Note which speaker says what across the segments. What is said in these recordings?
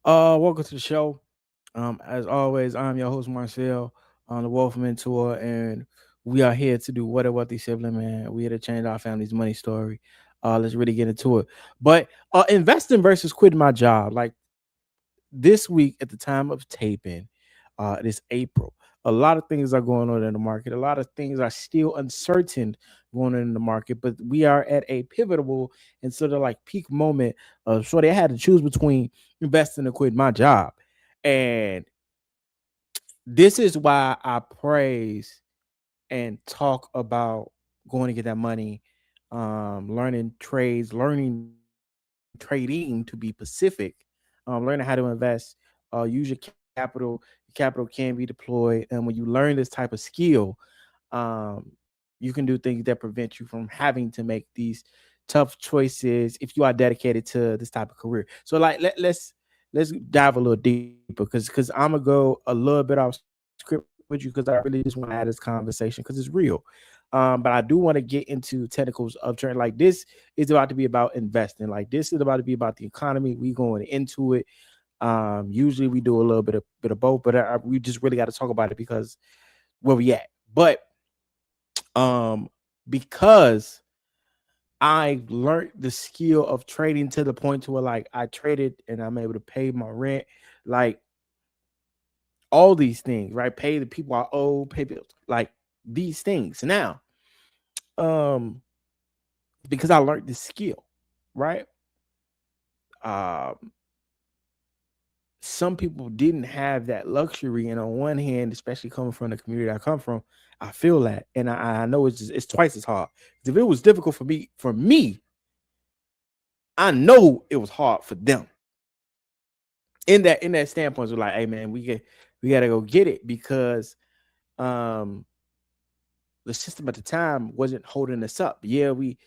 Speaker 1: Welcome to the show. As always, I'm your host Marcel on the Wealth Mentor, and we are here to do what a wealthy sibling, man. We here to change our family's money story. Let's really get into it. But investing versus quitting my job. Like this week at the time of taping, this April, a lot of things are going on in the market. A lot of things are still uncertain going on in the market, but we are at a pivotal and sort of like peak moment of so they had to choose between investing and quitting my job. And this is why I praise and talk about going to get that money, learning trades, learning trading to be specific, learning how to invest, use your capital. Your capital can be deployed, and when you learn this type of skill, um, you can do things that prevent you from having to make these tough choices if you are dedicated to this type of career. So, like, let's dive a little deeper because I'm gonna go a little bit off script with you because I really just want to have this conversation because it's real. But I do want to get into technicals of trading. Like this is about to be about investing. Like this is about to be about the economy. We going into it. Usually we do a little bit of both, but we just really got to talk about it because where we at. But um, because I learned the skill of trading to the point to where like I traded and I'm able to pay my rent, like all these things, right? Pay the people I owe, pay bills, like these things. Now, um, because I learned this skill, right? Um, some people didn't have that luxury, and on one hand, especially coming from the community I come from, I feel that, and I know it's twice as hard. If it was difficult for me, I know it was hard for them. In that standpoint, we're like, hey man, we gotta go get it because um the system at the time wasn't holding us up. Yeah, we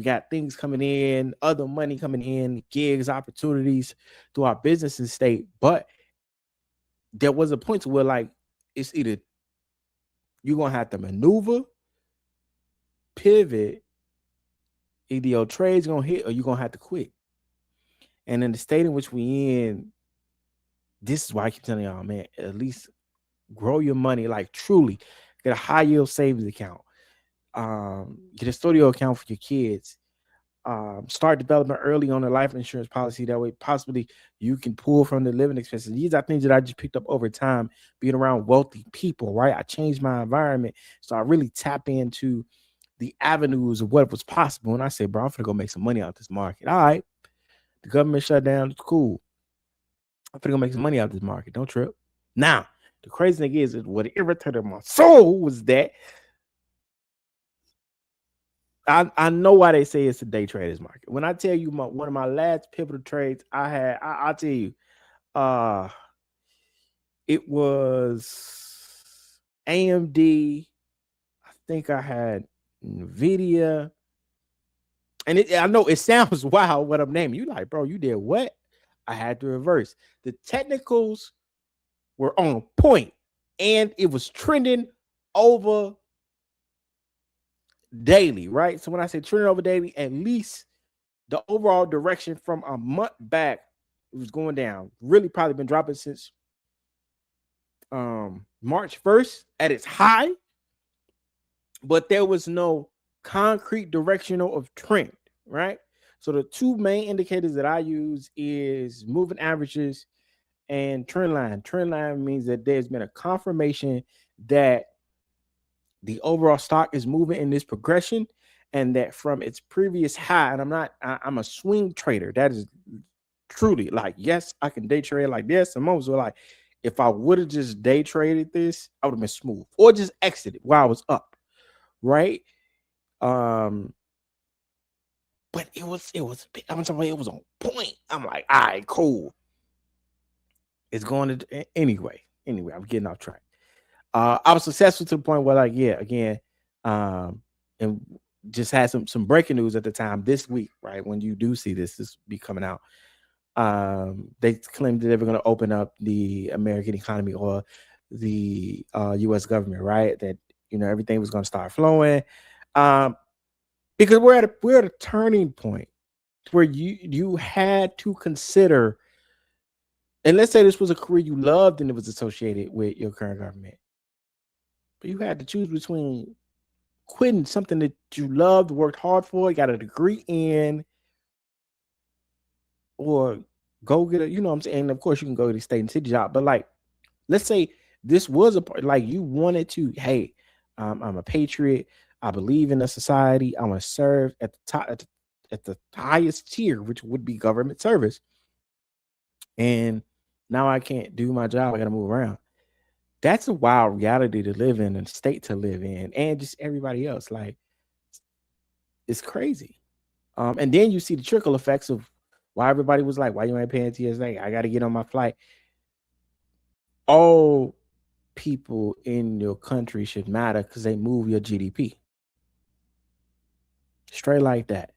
Speaker 1: got things coming in, other money coming in, gigs, opportunities through our business and state, but there was a point to where like it's either you're gonna have to maneuver, pivot, either your trade's gonna hit or you're gonna have to quit. And in the state in which we in, this is why I keep telling y'all, man, at least grow your money, like truly get a high yield savings account, get a studio account for your kids, start development early on a life insurance policy. That way, possibly you can pull from the living expenses. These are things that I just picked up over time, being around wealthy people, right? I changed my environment. So I really tap into the avenues of what was possible. And I said, bro, I'm going to go make some money out this market. All right. The government shut down. It's cool. I'm going to go make some money out this market. Don't trip. Now, the crazy thing is what irritated my soul was that I know why they say it's a day traders market. When I tell you one of my last pivotal trades I had, I'll tell you, uh, it was AMD. I think I had Nvidia, and I know it sounds wild what I'm naming. You like, bro, you did what? I had to reverse. The technicals were on point, and it was trending over daily, right? So when I say trending over daily, at least the overall direction from a month back, it was going down. Really probably been dropping since March 1st at its high, but there was no concrete directional of trend, right? So the two main indicators that I use is moving averages and trend line. Trend line means that there's been a confirmation that the overall stock is moving in this progression and that from its previous high, and I'm a swing trader. That is truly like, yes, I can day trade like this. And most were like, if I would have just day traded this, I would have been smooth or just exited while I was up, right? Um, but I'm talking about it was on point. I'm like, all right, cool. It's going to anyway. Anyway, I'm getting off track. I was successful to the point where, like, yeah, again, and just had some breaking news at the time this week, right? When you do see this be coming out, they claimed that they were going to open up the American economy or the U.S. government, right? That everything was going to start flowing, because we're at a turning point where you had to consider And let's say this was a career you loved and it was associated with your current government. But you had to choose between quitting something that you loved, worked hard for, got a degree in, or go get a, you know what I'm saying? And of course, you can go get a state and city job. But like, let's say this was a part, like you wanted to, hey, I'm a patriot. I believe in a society. I want to serve at the top, at the highest tier, which would be government service. And now I can't do my job. I got to move around. That's a wild reality to live in and state to live in, and just everybody else. Like, it's crazy. And then you see the trickle effects of why everybody was like, why you ain't paying TSA? I got to get on my flight. All people in your country should matter because they move your GDP. Straight like that.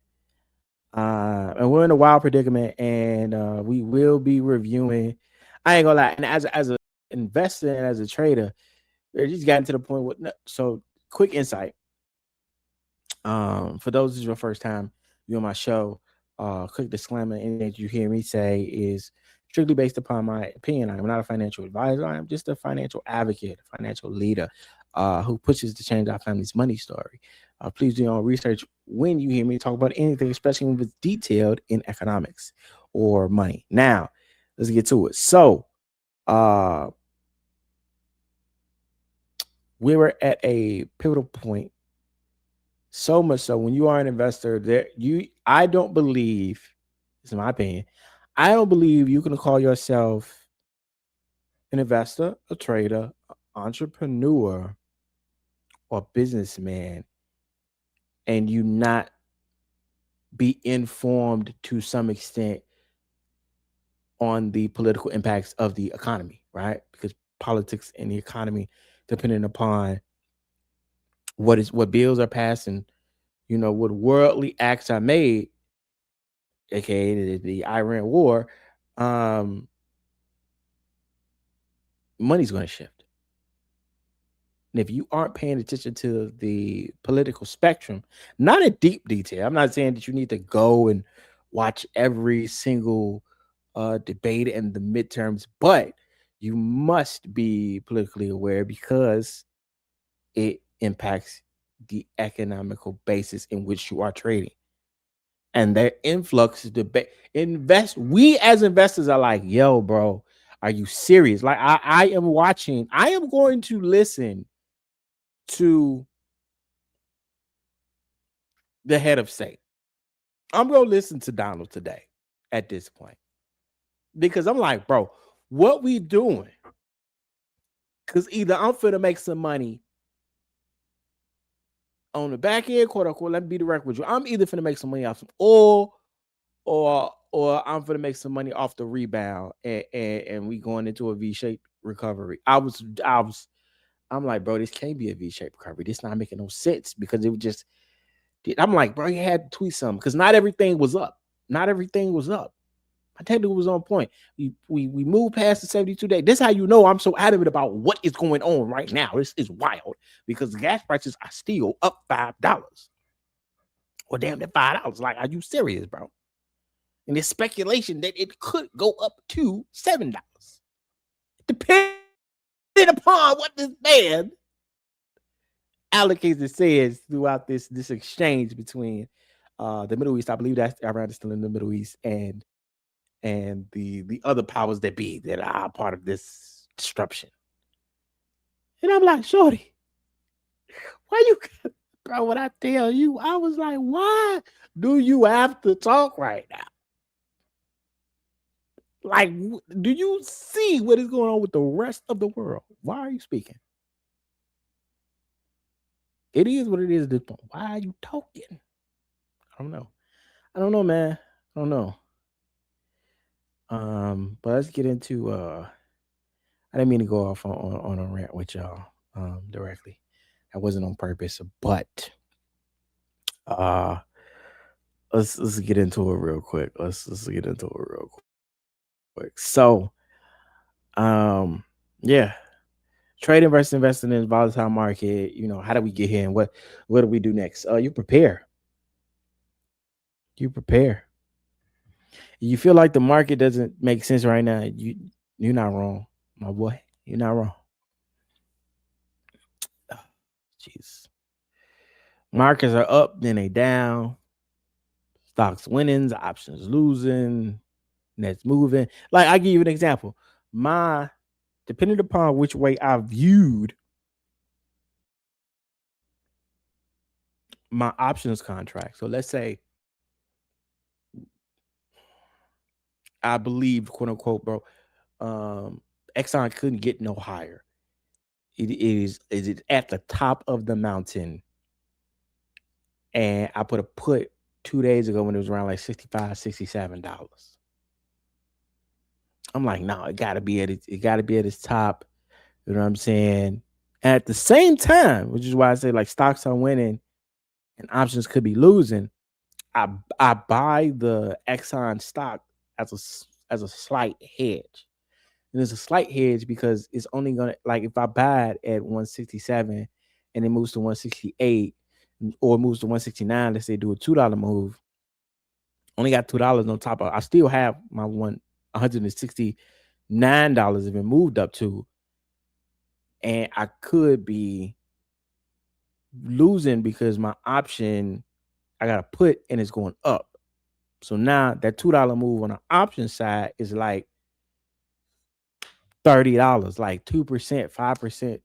Speaker 1: And we're in a wild predicament, and we will be reviewing. I ain't gonna lie, and as a investor and as a trader, it just gotten to the point with so quick insight. For those who's your first time viewing my show, quick disclaimer: anything that you hear me say is strictly based upon my opinion. I am not a financial advisor. I am just a financial advocate, a financial leader, who pushes to change our family's money story. Please do your own research when you hear me talk about anything, especially when it's detailed in economics or money. Now, let's get to it. So, we were at a pivotal point. So much so, when you are an investor, I don't believe, this is my opinion, I don't believe you can call yourself an investor, a trader, entrepreneur, or businessman and you not be informed to some extent on the political impacts of the economy, right? Because politics and the economy, depending upon what bills are passed and what worldly acts are made, aka the Iran war, um, money's going to shift. And if you aren't paying attention to the political spectrum, not in deep detail, I'm not saying that you need to go and watch every single debate and the midterms, but you must be politically aware because it impacts the economical basis in which you are trading. And their influx debate we as investors are like, yo, bro, are you serious? Like I am going to listen to the head of state. I'm going to listen to Donald today at this point because I'm like, bro, what we doing? Because either I'm finna make some money on the back end, quote unquote. Let me be direct with you. I'm either finna make some money off some oil, or I'm finna make some money off the rebound, and we going into a V-shaped recovery. I'm like, bro, this can't be a V-shaped recovery. This not making no sense because it would just. I'm like, bro, you had to tweet something because not everything was up. Not everything was up. My technical was on point. We moved past the 72 day. This is how you know I'm so adamant about what is going on right now. This is wild because the gas prices are still up $5. Well, damn, that $5. Like, are you serious, bro? And there's speculation that it could go up to $7. Depending upon what this man allocates and says throughout this exchange between the Middle East. I believe that Iran is still in the Middle East, and the other powers that be that are part of this disruption. And I'm like, shorty, why you, bro? When I tell you, I was like, why do you have to talk right now? Like, do you see what is going on with the rest of the world? Why are you speaking? It is what it is at this point. Why are you talking? I don't know. I don't know, man. I don't know. But let's get into I didn't mean to go off on a rant with y'all directly. That wasn't on purpose, but uh let's get into it real quick. Let's get into it real quick. So yeah. Trading versus investing in volatile market, how do we get here and what do we do next? You prepare. You prepare. You feel like the market doesn't make sense right now. You're not wrong, my boy. You're not wrong. Jeez. Markets are up, then they down. Stocks winning, options losing, nets moving. Like I give you an example. My depending upon which way I viewed my options contract. So let's say I believe, quote unquote, bro, Exxon couldn't get no higher. It is at the top of the mountain. And I put a put 2 days ago when it was around like $65, $67. I'm like, no, it gotta be at its top. You know what I'm saying? At the same time, which is why I say like stocks are winning and options could be losing. I buy the Exxon stock as a slight hedge. And it's a slight hedge because it's only gonna like if I buy it at 167 and it moves to 168 or it moves to 169, let's say do a $2 move, only got $2 on top of I still have my $169 if it moved up to, and I could be losing because my option I got to put and it's going up. So now that $2 move on the option side is like $30, like 2%, 5%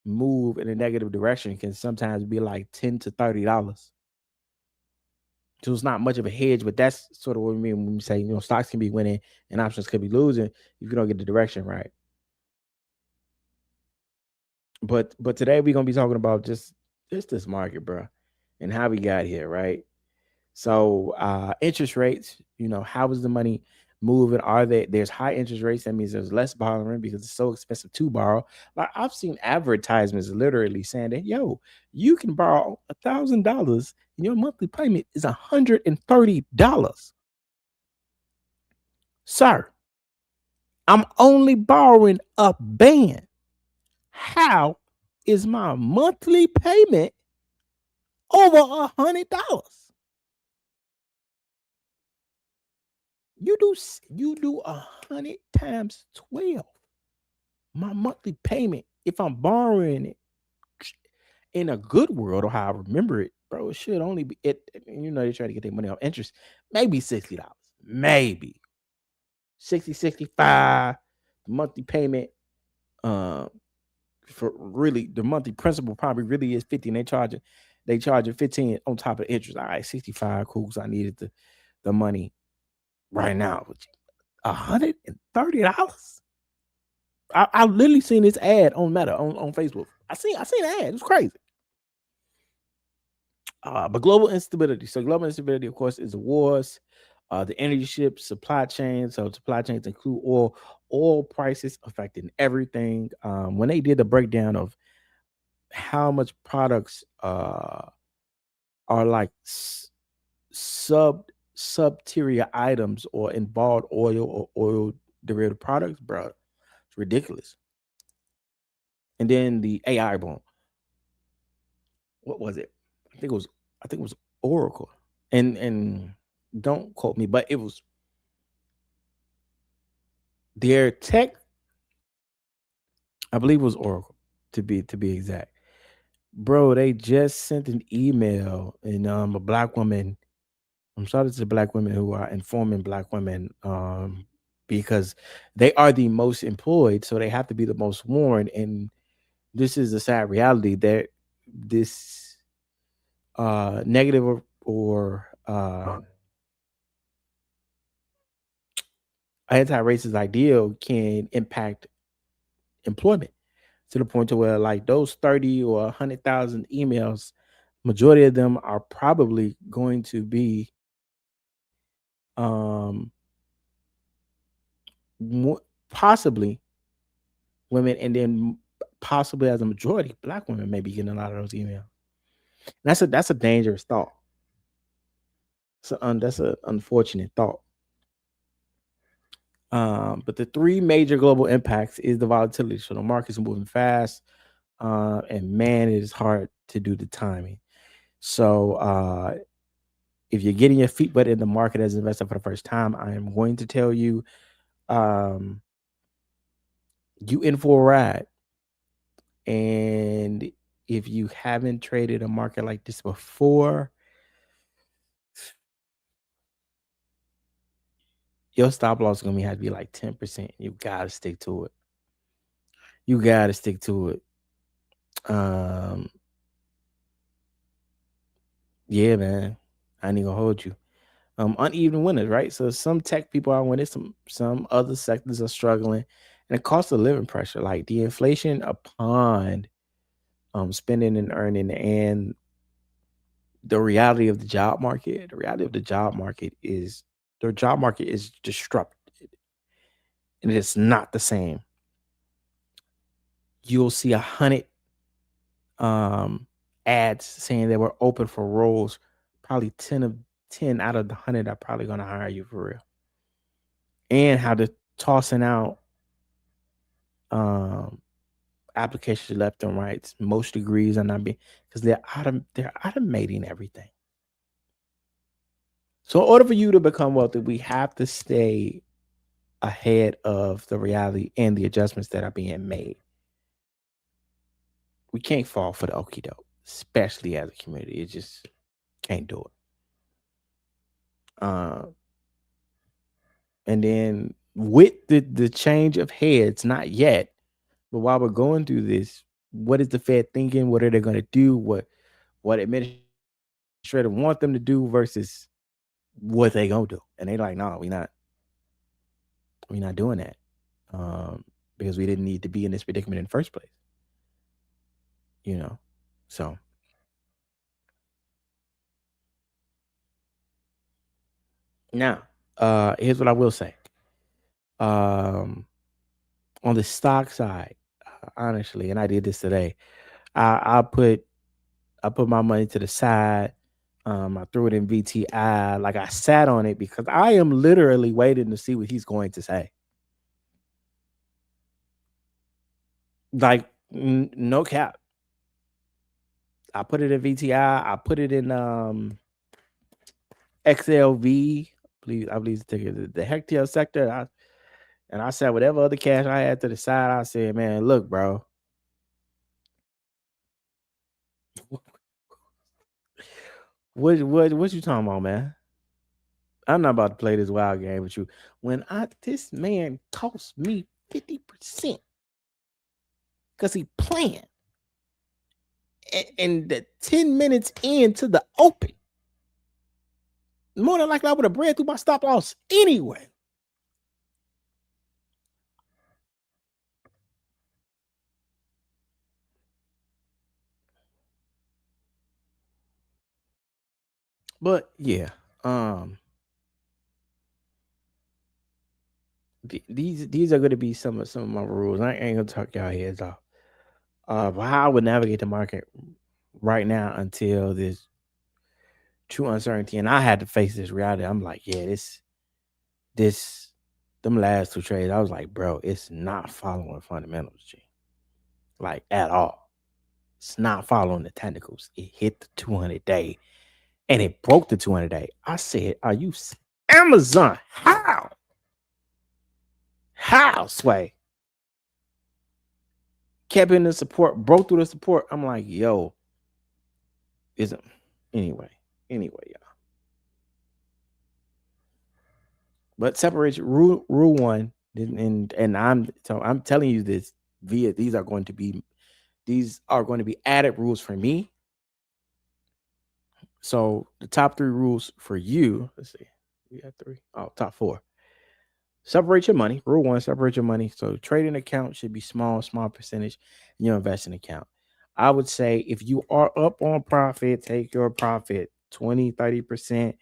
Speaker 1: move in a negative direction can sometimes be like $10 to $30. So it's not much of a hedge, but that's sort of what we mean when we say, stocks can be winning and options could be losing if you don't get the direction right. But today we're gonna be talking about just this market, bro, and how we got here, right? So interest rates, how is the money moving? There's high interest rates, that means there's less borrowing because it's so expensive to borrow. Like I've seen advertisements literally saying that, yo, you can borrow $1,000 and your monthly payment is $130. Sir, I'm only borrowing a band. How is my monthly payment over $100? You do 100 times 12. My monthly payment, if I'm borrowing it in a good world or how I remember it, bro, it should only be it. They try to get their money off interest, maybe $60, maybe 60, 65. The monthly payment, for really the monthly principal probably really is 50, and they charge it 15 on top of interest. All right, 65, cool. Because I needed the money right now. $130. I literally seen this ad on Meta on Facebook. I seen the ad. It was crazy. But global instability. So global instability, of course, is the wars, the energy ships, supply chains. So supply chains include oil prices affecting everything. When they did the breakdown of how much products are like sub-tier items or involved oil or oil derivative products, bro, it's ridiculous. And then the AI boom. What was it? I think it was Oracle. And don't quote me, but it was their tech. I believe it was Oracle to be exact. Bro, they just sent an email and a black woman. I'm sorry to black women who are informing black women because they are the most employed, so they have to be the most warned. And this is the sad reality that this negative or anti-racist ideal can impact employment to the point to where like those 30 or 100,000 emails, majority of them are probably going to be um possibly women, and then possibly as a majority black women may be getting a lot of those emails. And that's a dangerous thought. That's an unfortunate thought. But the three major global impacts is the volatility. So the market's moving fast, and man, it is hard to do the timing. So if you're getting your feet wet in the market as an investor for the first time, I am going to tell you, um, you in for a ride. And if you haven't traded a market like this before, your stop loss is gonna have to be like 10%. You gotta stick to it. You gotta stick to it. Um, yeah, man. I ain't gonna hold you. Uneven winners, right? So some tech people are winning, some other sectors are struggling, and the cost of living pressure, like the inflation upon spending and earning, and the reality of the job market. The reality of the job market is disrupted, and it is not the same. You'll see 100 um ads saying they were open for roles. Probably 10 out of the 100 are probably gonna hire you for real. And how they're tossing out um applications left and right. Most degrees are not being, because they're automating everything. So in order for you to become wealthy, we have to stay ahead of the reality and the adjustments that are being made. We can't fall for the okie doke, especially as a community. It just can't do it. And then with the change of heads, not yet, but while we're going through this, what is the Fed thinking? What are they going to do? What administrator want them to do versus what they gonna do? And they like, no, we not doing that, because we didn't need to be in this predicament in the first place. You know, so now, here's what I will say. Um, on the stock side, honestly, and I did this today. I put my money to the side. I threw it in VTI. Like, I sat on it because I am literally waiting to see what he's going to say. Like, no cap. I put it in VTI. I put it in XLV. I believe the ticker, the Hectare sector. And I said whatever other cash I had to the side. I said, man, look, bro. What you talking about, man? I'm not about to play this wild game with you. When this man cost me 50% because he playing, and the 10 minutes into the open, more than likely I would have bred through my stop loss anyway. But yeah, these are going to be some of my rules. I ain't gonna talk y'all heads off. But how I would navigate the market right now until this true uncertainty, and I had to face this reality. I'm like, yeah, this them last two trades, I was like, bro, it's not following fundamentals, G. Like, at all. It's not following the technicals. It hit the 200-day and it broke the 200-day. I said, are you Amazon? How? How, Sway? Kept in the support, broke through the support. I'm like, yo, isn't anyway, y'all. But separate rule one, and I'm telling you this via these are going to be added rules for me. So the top 3 rules for you, let's see, we have 3. Oh, top 4. Separate your money. Rule 1, separate your money. So trading account should be small percentage in your investing account. I would say if you are up on profit, take your profit 20, 30%.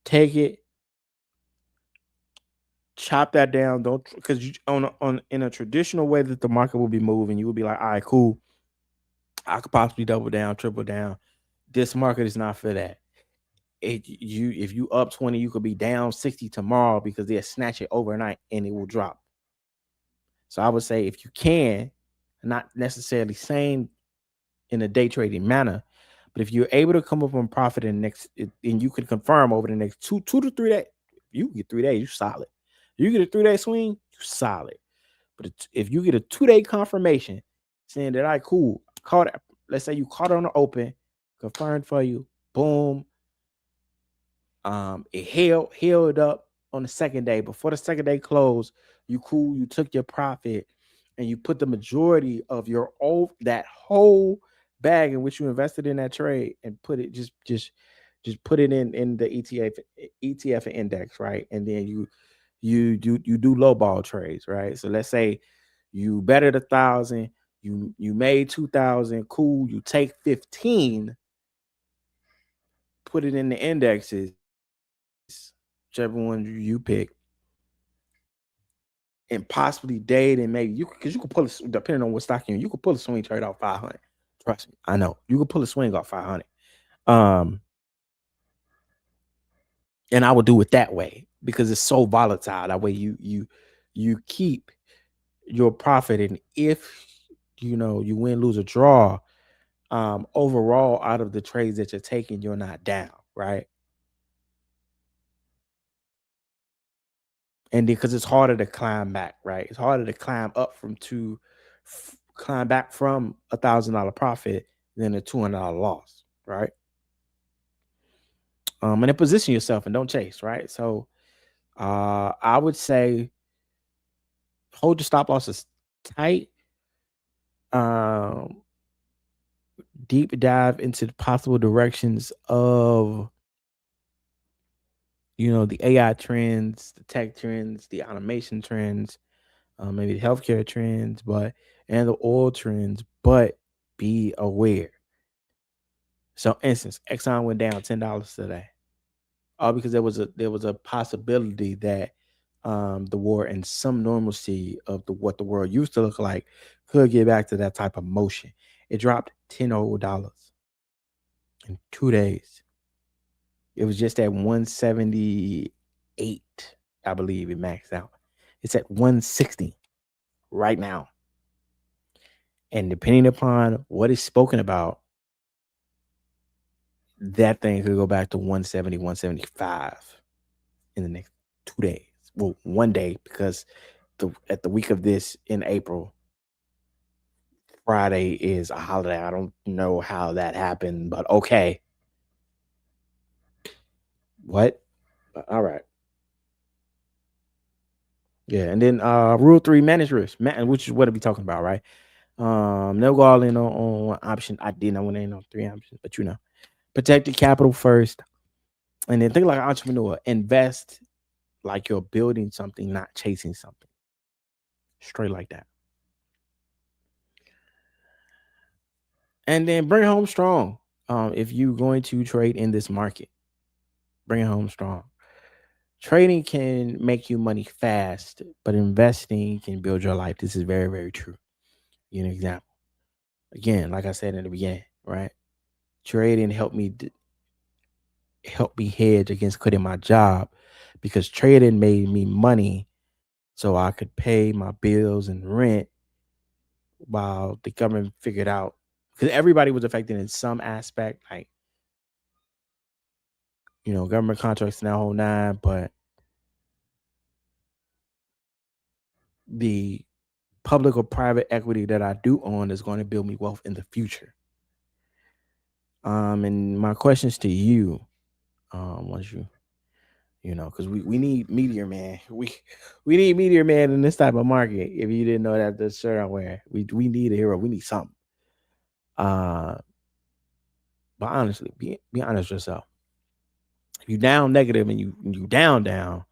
Speaker 1: Take it, chop that down. Don't, because you on in a traditional way that the market will be moving, you will be like, all right, cool. I could possibly double down, triple down. This market is not for that. If you up 20, you could be down 60 tomorrow because they'll snatch it overnight and it will drop. So I would say if you can, not necessarily same in a day trading manner, But if you're able to come up on profit in the next, and you can confirm over the next two to 3 days, you get 3 days, you solid. You get a 3-day swing, you solid. But if you get a 2-day confirmation saying that I cool, caught it, let's say you caught it on the open, confirmed for you, boom. It held up on the second day. Before the second day closed, you cool, you took your profit and you put the majority of your that whole bag in which you invested in that trade and put it just put it in the ETF index, right? And then you do low ball trades, right? So let's say you betted 1,000, you made 2,000, cool, you take 15, put it in the indexes, whichever one you pick, and possibly date, and maybe because you could pull it, depending on what stock you could pull a swing trade off 500. Trust me, I know you could pull a swing off 500. Um, and I would do it that way because it's so volatile. That way you keep your profit, and if you win, lose, or draw, overall out of the trades that you're taking, you're not down, right? And because it's harder to climb back, right? It's harder to climb up climb back from $1,000 profit than a $200 loss, right? And then position yourself and don't chase, right? So I would say hold your stop losses tight. Um, Deep dive into the possible directions of the AI trends, the tech trends, the automation trends, maybe the healthcare trends, and the oil trends, but be aware. So, instance, Exxon went down $10 today, all because there was a possibility that the war and some normalcy of what the world used to look like could get back to that type of motion. It dropped $10 in 2 days. It was just at 178, I believe it maxed out. It's at 160 right now. And depending upon what is spoken about, that thing could go back to 170, 175 in the next 2 days. Well, one day, because at the week of this in April, Friday is a holiday. I don't know how that happened, but okay. What? All right. Yeah, and then rule 3, manage risk, which is what we talking about, right? They'll go all in on one option. I didn't. I went in on 3 options, but protect your capital first, and then think like an entrepreneur. Invest like you're building something, not chasing something. Straight like that. And then bring it home strong. If you're going to trade in this market, bring it home strong. Trading can make you money fast, but investing can build your life. This is very, very true. Give you an example. Again, like I said in the beginning, right? Trading helped me hedge against quitting my job because trading made me money so I could pay my bills and rent while the government figured out, because everybody was affected in some aspect, like government contracts and that whole nine, but the public or private equity that I do own is going to build me wealth in the future. And my questions to you, once because we need Meteor Man. We need Meteor Man in this type of market. If you didn't know that, the shirt I'm wearing, we need a hero. We need something. Uh, but honestly, be honest with yourself. If you down negative and you down, are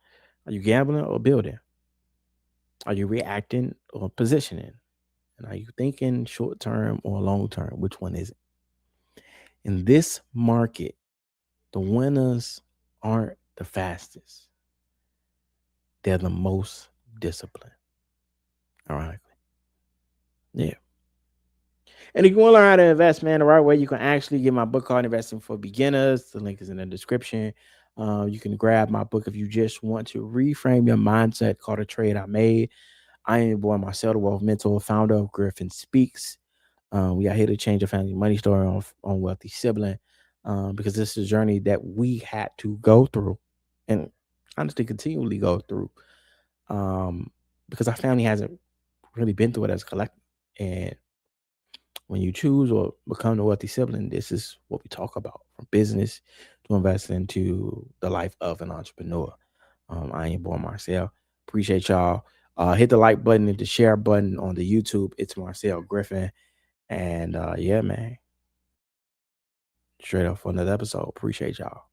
Speaker 1: you gambling or building? Are you reacting or positioning? And are you thinking short term or long term? Which one is it? In this market, the winners aren't the fastest. They're the most disciplined. Ironically. Yeah. And if you want to learn how to invest, man, the right way, you can actually get my book called Investing for Beginners. The link is in the description. You can grab my book if you just want to reframe your mindset, called A Trade I Made. I am your boy Marcel, the Wealth Mentor, founder of Griffin Speaks. We are here to change your family money story on Wealthy Sibling, because this is a journey that we had to go through, and honestly continually go through, um, because our family hasn't really been through it as a collective. And when you choose or become the wealthy sibling, this is what we talk about, from business to investing to the life of an entrepreneur. I am your boy Marcel. Appreciate y'all. Hit the like button and the share button on the YouTube. It's Marcel Griffin. And yeah, man, straight up for another episode. Appreciate y'all.